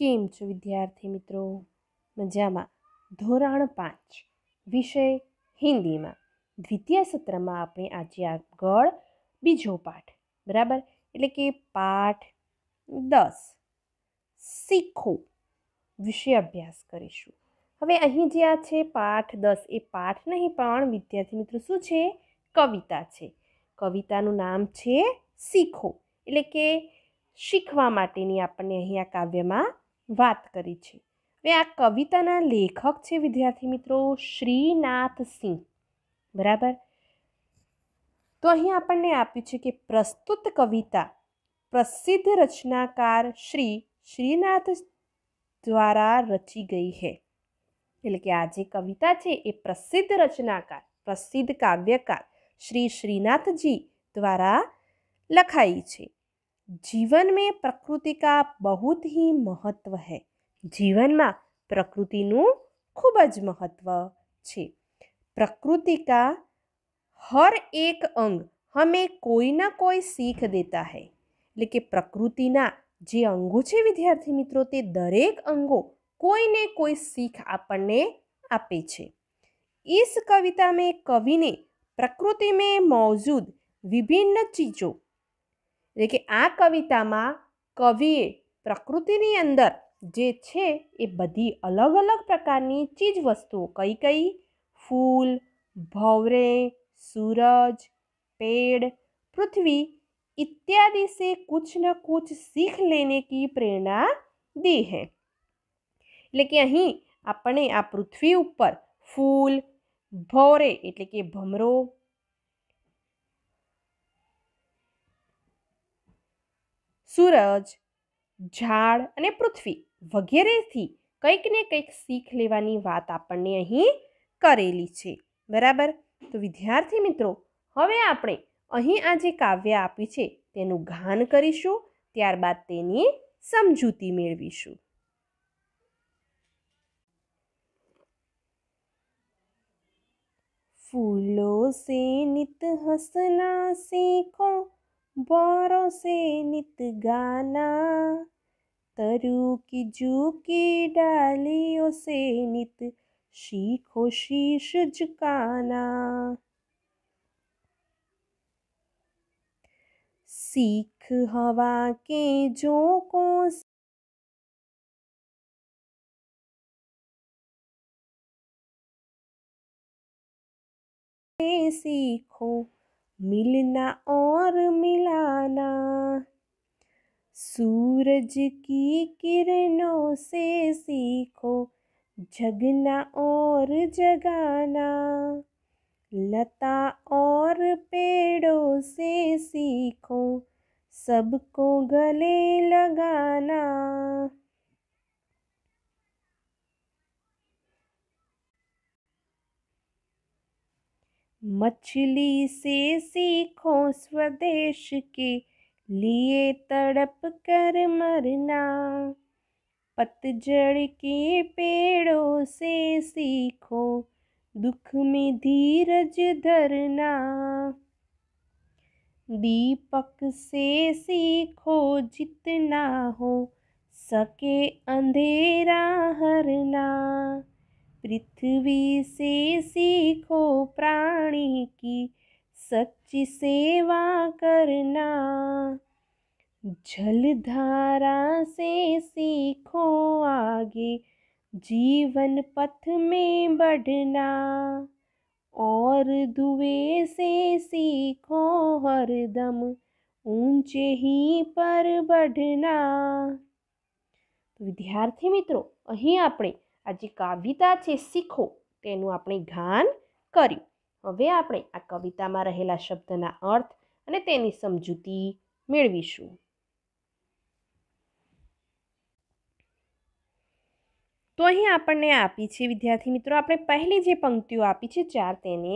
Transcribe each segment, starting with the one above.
કેમ છો વિદ્યાર્થી મિત્રો? મજામાં. ધોરણ 5 વિષય હિન્દીમાં દ્વિતીય સત્રમાં આપણે આજે આગળ બીજો પાઠ, બરાબર, એટલે કે પાઠ 10 શીખો વિશે અભ્યાસ કરીશું. હવે અહીં જે આ છે પાઠ 10 એ પાઠ નહીં પણ વિદ્યાર્થી મિત્રો શું છે? કવિતા છે. કવિતાનું નામ છે શીખો, એટલે કે શીખવા માટેની આપણને અહીં આ કાવ્યમાં વાત કરી છે. હવે આ કવિતાના લેખક છે વિદ્યાર્થી મિત્રો શ્રીનાથ સિંહ, બરાબર. તો અહીં આપણને આપ્યું છે કે પ્રસ્તુત કવિતા પ્રસિદ્ધ રચનાકાર શ્રી શ્રીનાથ દ્વારા રચી ગઈ है. એટલે કે આ જે કવિતા છે એ પ્રસિદ્ધ રચનાકાર, પ્રસિદ્ધ કાવ્યકાર શ્રી શ્રીનાથજી દ્વારા લખાઈ છે. जीवन में प्रकृति का बहुत ही महत्व है. जीवનમાં પ્રકૃતિનું ખૂબ જ મહત્વ છે. प्रकृति का हर एक अंग हमें कोई ना कोई सीख देता है. એટલે કે પ્રકૃતિના જે અંગો છે વિદ્યાર્થી મિત્રો તે દરેક અંગો કોઈને કોઈ सीख આપણને આપે છે. इस कविता में कवि ने प्रकृति में मौजूद विभिन्न चीज़ों, એટલે કે આ કવિતામાં કવિએ પ્રકૃતિની અંદર જે છે એ બધી અલગ અલગ પ્રકારની ચીજ વસ્તુઓ, કઈ કઈ? ફૂલ, भंवरे, सूरज, पेड़, पृथ्वी इत्यादि से कुछ न कुछ सीख लेने की प्रेरणा दी है. એટલે કે અહીં આપણે આ પૃથ્વી ઉપર ફૂલ, ભંવરે એટલે કે ભમરો, સૂરજ, ઝાડ અને પૃથ્વી વગેરેથી કંઈક ને કંઈક શીખ લેવાની વાત આપણને અહીં કરેલી છે, બરાબર. તો વિદ્યાર્થી મિત્રો હવે આપણે અહીં આ જે કાવ્ય આપ્યું છે તેનું ગાન કરીશું, ત્યારબાદ તેની સમજૂતી મેળવીશું. फूलों से नित हंसना सीखो, बारों से नित गाना, तरु की झुकी डालियों से नित सीखो शीश झुकाना. सीख हवा के झोंकों से सीखो मिलना और मिलाना. सूरज की किरणों से सीखो जगना और जगाना. लता और पेड़ों से सीखो सबको गले लगाना. मछली से सीखो स्वदेश के लिए तड़प कर मरना. पतझड़ के पेड़ों से सीखो दुख में धीरज धरना. दीपक से सीखो जितना हो सके अंधेरा हरना. पृथ्वी से सीखो प्राणी की सच्ची सेवा करना. जलधारा से सीखो आगे जीवन पथ में बढ़ना. और धुएं से सीखो हरदम ऊंचे ही पर बढ़ना. વિદ્યાર્થી મિત્રો અહીં આપણે આ જે કવિતા છે શીખો તેનું આપણે ગાન કર્યું. હવે આપણે આ કવિતામાં રહેલા શબ્દના અર્થ અને તેની સમજૂતી મેળવીશું. તો અહીં આપણને આપી છે વિદ્યાર્થી મિત્રો, આપણે પહેલી જે પંક્તિઓ આપી છે 4 તેને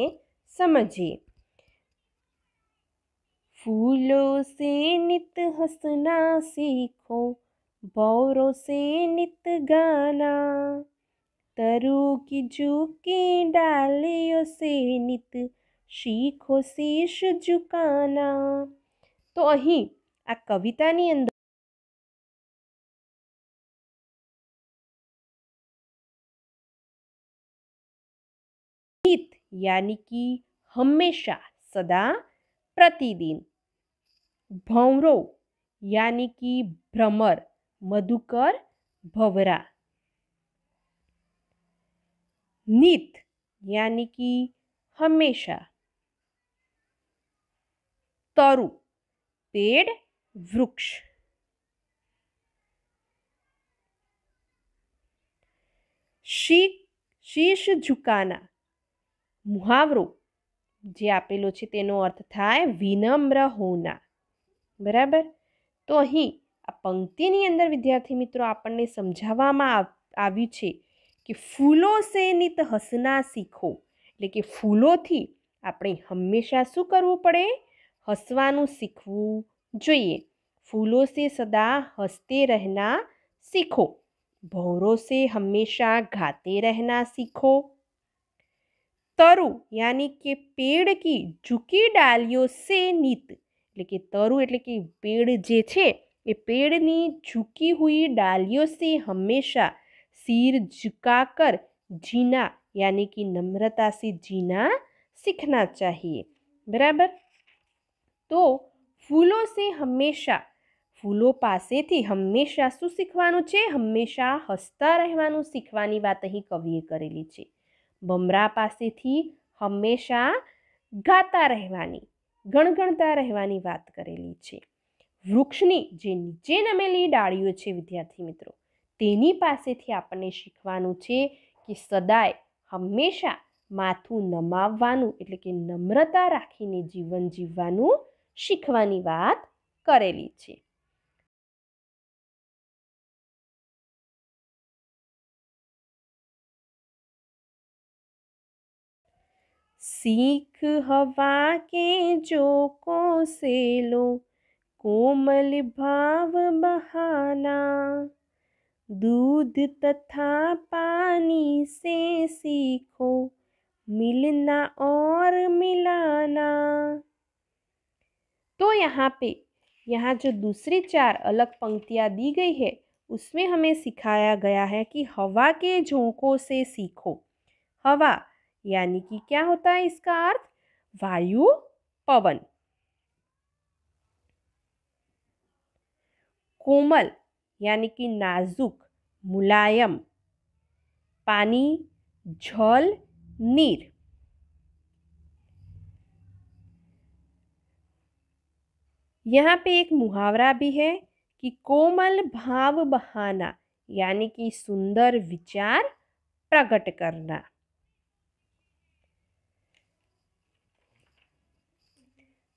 સમજીએ. फूलों से नित हंसना सीखो, भंवरों से नित गाना. तरु की झुकी डालियों से नित सीखो शीश झुकाना. તો અહીં આ કવિતાની અંદર यानी कि हमेशा, सदा, प्रतिदिन। भंवरो यानी कि भ्रमर, मधुकर, भंवरा। नित यानी कि हमेशा। तरु पेड़, वृक्ष। शीश झुकाना, मुहावरो જે આપેલો છે તેનો અર્થ થાય વિનમ્ર હોના। બરાબર। તો અહીં આ પંક્તિની અંદર વિદ્યાર્થી મિત્રો આપણને સમજાવવામાં આવ્યું છે કે ફૂલો સે નિત હસના શીખો, એટલે કે ફૂલોથી આપણે હંમેશા શું કરવું પડે? હસવાનું શીખવું જોઈએ। ફૂલો સે સદા હસતે રહેના सीखो। भौरों से हमेशा गाते रहना सीखो। तरु यानी कि पेड़ की झुकी डालियों से नित, એટલે કે તરુ એટલે કે પેડ જે છે એ પેડની झुकी हुई डालियों से हमेशा सिर झुकाकर जीना यानी कि नम्रता से जीना सीखना चाहिए। बराबर। तो फूलों से हमेशा, फूलों पासेथी हमेशा શું શીખવાનું છે? હંમેશા હસતા રહેવાનું શીખવાની વાત અહીં કવિએ કરેલી છે। ભમરા પાસેથી હંમેશા ગાતા રહેવાની, ગણગણતા રહેવાની વાત કરેલી છે। વૃક્ષની જે નીચે નમેલી ડાળીઓ છે વિદ્યાર્થી મિત્રો, તેની પાસેથી આપણને શીખવાનું છે કે સદાય હંમેશા માથું નમાવવાનું, એટલે કે નમ્રતા રાખીને જીવન જીવવાનું શીખવાની વાત કરેલી છે। सीख हवा के झोंकों से लो, कोमल भाव बहाना, दूध तथा पानी से सीखो, मिलना और मिलाना। तो यहाँ जो दूसरी 4 अलग पंक्तियाँ दी गई है उसमें हमें सिखाया गया है कि हवा के झोंकों से सीखो। हवा यानी कि क्या होता है इसका अर्थ? वायु, पवन। कोमल यानी कि नाजुक, मुलायम। पानी, जल, नीर। यहाँ पे एक मुहावरा भी है कि कोमल भाव बहाना, यानी कि सुंदर विचार प्रकट करना।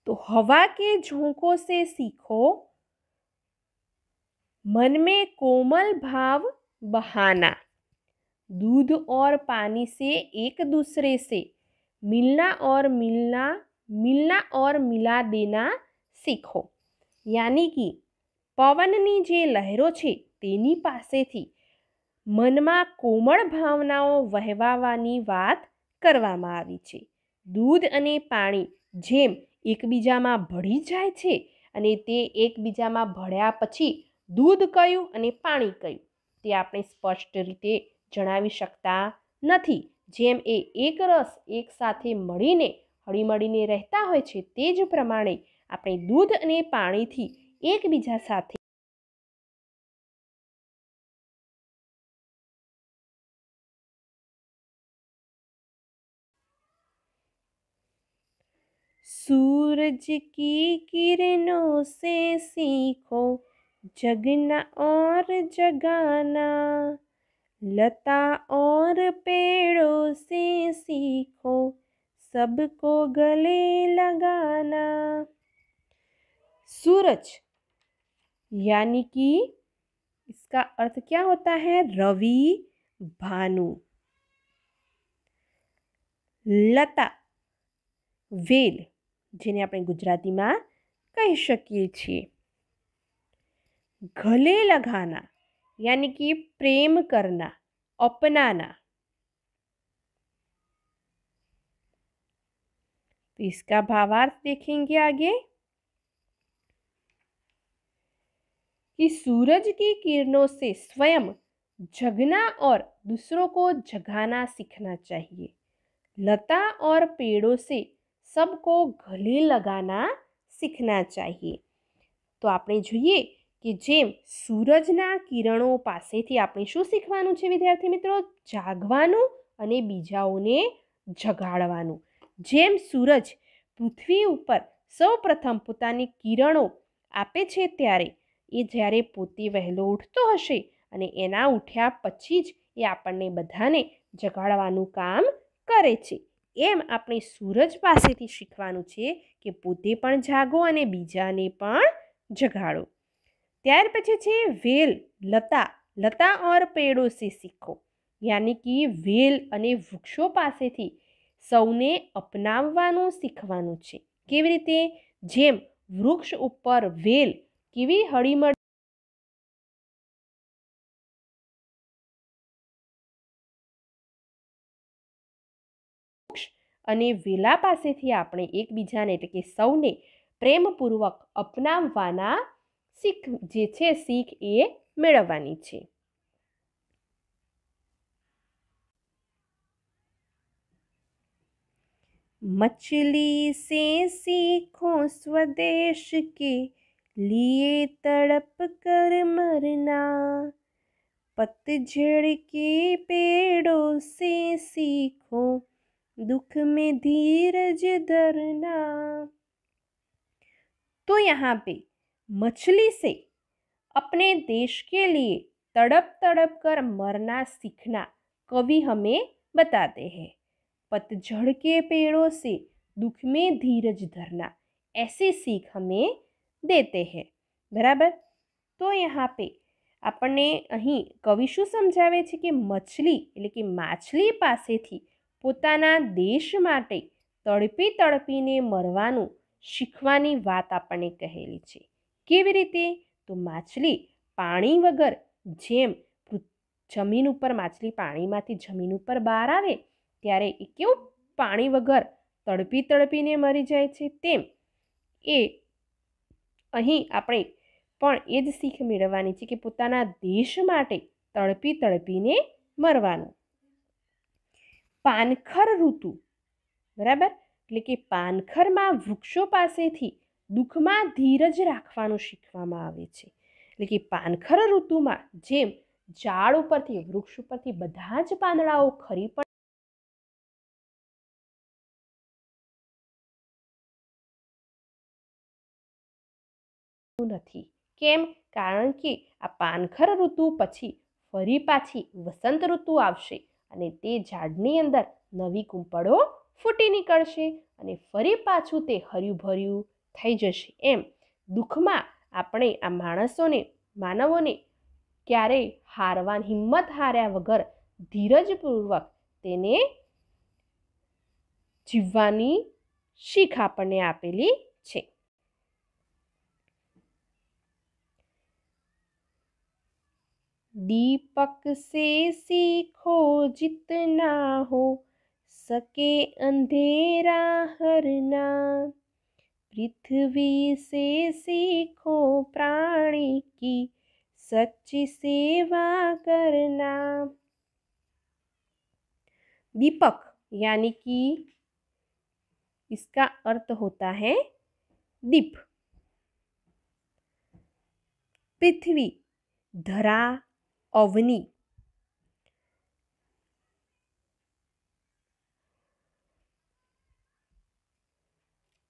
तो हवा के झोंकों से सीखो, मन में कोमल भाव बहाना, दूध और पानी से एक दूसरे से मिलना और मिला देना सीखो। यानी कि पवननी जे लहरों छे तेनी पासेथी मनमा कोमल भावनाओं वहेवावानी वात करवामां आवी छे। दूध अने पाणी जेम एकबीजामां भળી જાય છે અને તે એકબીજામાં ભળ્યા પછી दूध कયું અને પાણી કયું તે આપણે સ્પષ્ટ રીતે જણાવી શકતા નથી। જેમ એ એક રસ એક સાથે મળીને હળીમળીને રહેતા હોય છે તે જ પ્રમાણે આપણે दूध અને પાણીથી એકબીજા સાથે सूरज की किरणों से सीखो, जगना और जगाना, लता और पेड़ों से सीखो, सबको गले लगाना। सूरज यानी कि इसका अर्थ क्या होता है? रवि, भानु। लता वेल, જેને આપણે ગુજરાતીમાં કહી શકીએ છીએ। गले लगाना यानी कि प्रेम करना, अपनाना। तो इसका भावार्थ देखेंगे आगे कि सूरज की किरणों से स्वयं जगना और दूसरों को जगाना सीखना चाहिए। लता और पेड़ों से सबको गले लगाना सीखना चाहिए। તો આપણે જોઈએ કે જેમ સૂરજના કિરણો પાસેથી આપણે શું શીખવાનું છે વિદ્યાર્થી મિત્રો? જાગવાનું અને બીજાઓને જગાડવાનું। જેમ સૂરજ પૃથ્વી ઉપર સૌપ્રથમ પોતાની કિરણો આપે છે ત્યારે એ જ્યારે પોતે વહેલો ઉઠતો હશે અને એના ઉઠ્યા પછી જ એ આપણને બધાને જગાડવાનું કામ કરે છે, એમ આપણે સૂરજ પાસેથી શીખવાનું છે કે પોતે પણ જાગો અને બીજાને પણ જગાડો। ત્યાર પછી છે વેલ લતા, લતા और पेड़ों से सीखो, यानी कि વેલ અને વૃક્ષો પાસેથી સૌને અપનાવવાનું શીખવાનું છે। કેવી રીતે? જેમ વૃક્ષ ઉપર વેલ કેવી હળીમળી અને વેલા પાસેથી આપણે એકબીજાને એટલે કે સૌને પ્રેમપૂર્વક અપનાવવાના શીખ જે છે શીખ એ મેળવવાની છે। मछली से सीखो स्वदेश के लिए तड़प कर मरना, पतझड़ के पेड़ों से सीखो दुख में धीरज धरना। तो यहाँ पे मछली से अपने देश के लिए तड़प तड़प कर मरना सीखना कवि हमें बताते हैं। पतझड़ के पेड़ों से दुख में धीरज धरना ऐसी सीख हमें देते हैं। बराबर। तो यहाँ पे આપણને અહીં કવિ શું સમજાવે છે કે મછલી એટલે કે માછલી પાસેથી પોતાના દેશ માટે તડપી તડપીને મરવાનું શીખવાની વાત આપણને કહેલી છે। કેવી રીતે? તો માછલી પાણી વગર જેમ જમીન ઉપર માછલી પાણીમાંથી જમીન ઉપર બહાર આવે ત્યારે એ કેવું પાણી વગર તડપી તડપીને મરી જાય છે, તેમ એ અહીં આપણે પણ એ જ શીખ મેળવવાની છે કે પોતાના દેશ માટે તડપી તડપીને મરવાનું। પાનખર ઋતુ, બરાબર, એટલે કે પાનખરમાં વૃક્ષો પાસેથી દુઃખમાં ધીરજ રાખવાનું શીખવામાં આવે છે। એટલે કે પાનખર ઋતુમાં જેમ ઝાડ ઉપરથી વૃક્ષ ઉપરથી બધા જ પાંદડાઓ ખરી પણ નથી। કેમ? કારણ કે આ પાનખર ઋતુ પછી ફરી પાછી વસંત ઋતુ આવશે અને તે ઝાડની અંદર નવી કૂંપળો ફૂટી નીકળશે અને ફરી પાછું તે હર્યું ભર્યું થઈ જશે। એમ દુઃખમાં આપણે આ માનવોને ક્યારેય હિંમત હાર્યા વગર ધીરજપૂર્વક તેને જીવવાની શીખ આપણને આપેલી છે। दीपक से सीखो जितना हो सके अंधेरा हरना, पृथ्वी से सीखो प्राणी की सच्ची सेवा करना। दीपक यानी कि इसका अर्थ होता है दीप। पृथ्वी, धरा, अवनी,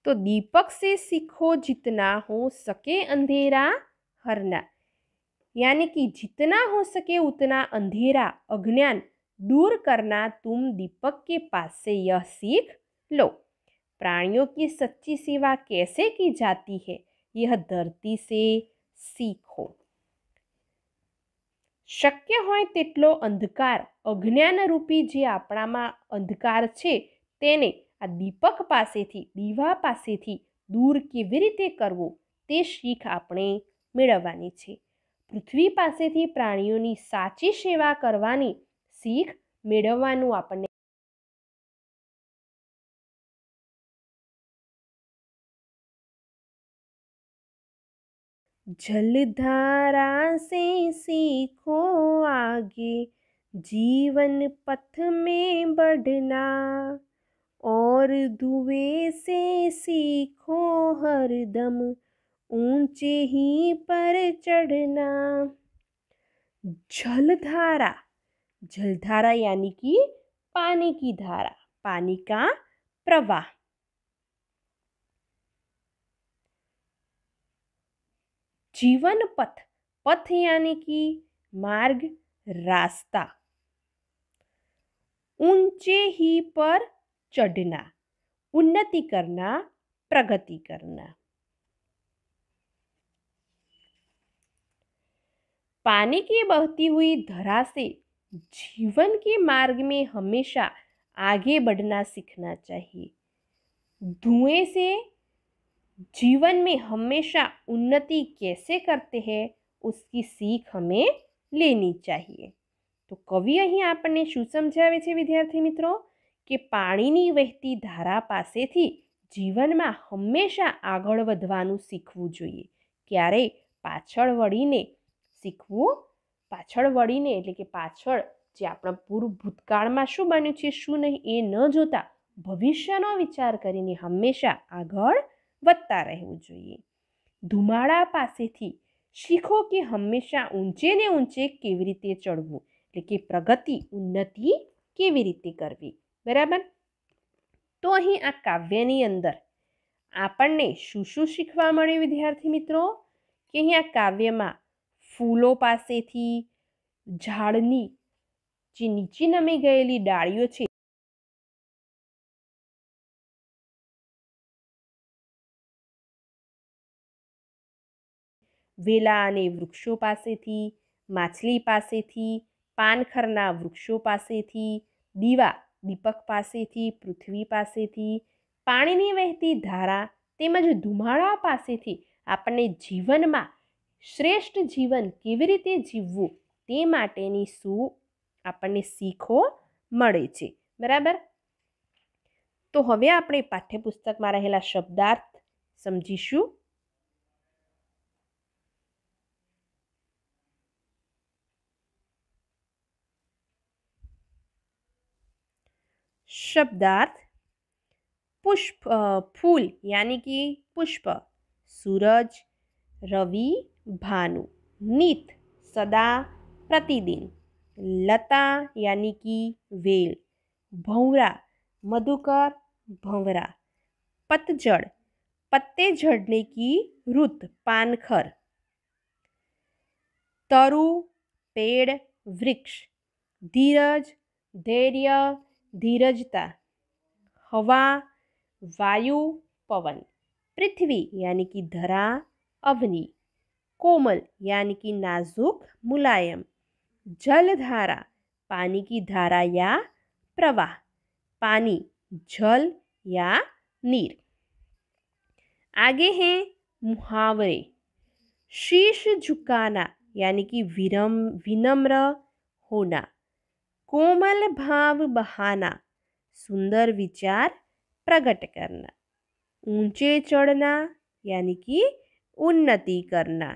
तो दीपक से सीखो जितना हो सके अंधेरा हरना, यानी कि जितना हो सके उतना अंधेरा अज्ञान दूर करना तुम दीपक के पास से यह सीख लो। प्राणियों की सच्ची सेवा कैसे की जाती है यह धरती से सीखो। शक्य होय तेटलो अंधकार अज्ञानरूपी जे आपणामां अंधकार छे तेने आ दीपक पासेथी दीवा पासेथी दूर केवी रीते करवो ते शीख आपणे मेळववानी छे। पृथ्वी पासेथी प्राणीओनी साची सेवा करवानी शीख मेळववानुं आपणे जलधारा से सीखो आगे जीवन पथ में बढ़ना, और धुएं से सीखो हरदम ऊंचे ही पर चढ़ना। जलधारा, जलधारा यानी कि पानी की धारा, पानी का प्रवाह। जीवन पथ, पथ यानी कि मार्ग, रास्ता। ऊंचे ही पर चढ़ना, उन्नति करना, प्रगति करना। पानी की बहती हुई धारा से जीवन के मार्ग में हमेशा आगे बढ़ना सीखना चाहिए। धुएं से जीवन में हमेशा उन्नति कैसे करते हैं उसकी सीख हमें लेनी चाहिए। तो कवि અહીં આપણને શું સમજાવે છે વિદ્યાર્થી મિત્રો કે પાણીની વહેતી ધારા પાસેથી જીવનમાં હંમેશા આગળ વધવાનું શીખવું જોઈએ, ક્યારે પાછળ વળીને શીખવું, પાછળ વળીને એટલે કે પાછળ જે આપણા પૂર્વ ભૂતકાળમાં શું બન્યું છે શું નહીં એ ન જોતા ભવિષ્યનો વિચાર કરીને હંમેશા આગળ વધતા રહેવું જોઈએ। ધુમાડા પાસેથી શીખો કે હંમેશા ઊંચે ને ઊંચે કેવી રીતે ચડવું, એટલે કે પ્રગતિ, ઉન્નતિ કેવી રીતે કરવી। બરાબર। તો અહીં આ કાવ્યની અંદર આપણને શું શું શીખવા મળ્યું વિદ્યાર્થી મિત્રો કે અહીં આ કાવ્યમાં ફૂલો પાસેથી, ઝાડની જે નીચે નમી ગયેલી ડાળીઓ છે વેલા અને વૃક્ષો પાસેથી, માછલી પાસેથી, પાનખરના વૃક્ષો પાસેથી, દીવા દીપક પાસેથી, પૃથ્વી પાસેથી, પાણીની વહેતી ધારા તેમજ ધુમાડા પાસેથી આપણને જીવનમાં શ્રેષ્ઠ જીવન કેવી રીતે જીવવું તે માટેની શું આપણને શીખો મળે છે। બરાબર। તો હવે આપણે પાઠ્યપુસ્તકમાં રહેલા શબ્દાર્થ સમજીશું। शब्दार्थ पुष्प, फूल यानी कि पुष्प, सूरज, रवि, भानु, नित सदा प्रतिदिन, लता यानी कि वेल, भंवरा मधुकर भंवरा, पतझड़ पत्ते झड़ने की रुत पानखर, तरु पेड़ वृक्ष, धीरज धैर्य धीरजता, हवा वायु पवन, पृथ्वी यानी कि धरा अवनी, कोमल यानी कि नाजुक मुलायम, जलधारा पानी की धारा या प्रवाह, पानी जल या नीर। आगे हैं मुहावरे। शीश झुकाना यानी कि विनम्र होना, कोमल भाव बहाना, सुंदर विचार प्रकट करना, ऊंचे चढ़ना यानी कि उन्नति करना।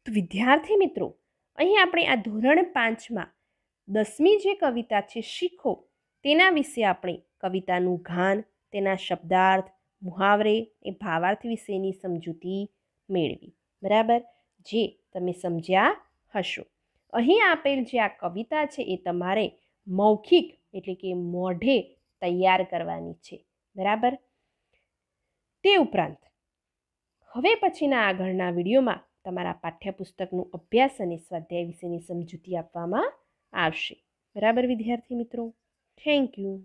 तो विद्यार्थी मित्रों અહીં આપણે આ ધોરણ 5માં 10મી જે કવિતા છે શીખો તેના વિશે આપણે કવિતાનું ગાન, તેના શબ્દાર્થ, મુહાવરે એ ભાવાર્થ વિશેની સમજૂતી મેળવી। બરાબર। જે તમે સમજ્યા હશો। અહીં આપેલ જે આ કવિતા છે એ તમારે મૌખિક એટલે કે મોઢે તૈયાર કરવાની છે। બરાબર। તે ઉપરાંત હવે પછીના આગળના વિડીયોમાં તમારા પાઠ્યપુસ્તકનું અભ્યાસ અને સ્વાધ્યાય વિશેની સમજૂતી આપવામાં આવશે। બરાબર વિદ્યાર્થી મિત્રો, થેન્ક યુ।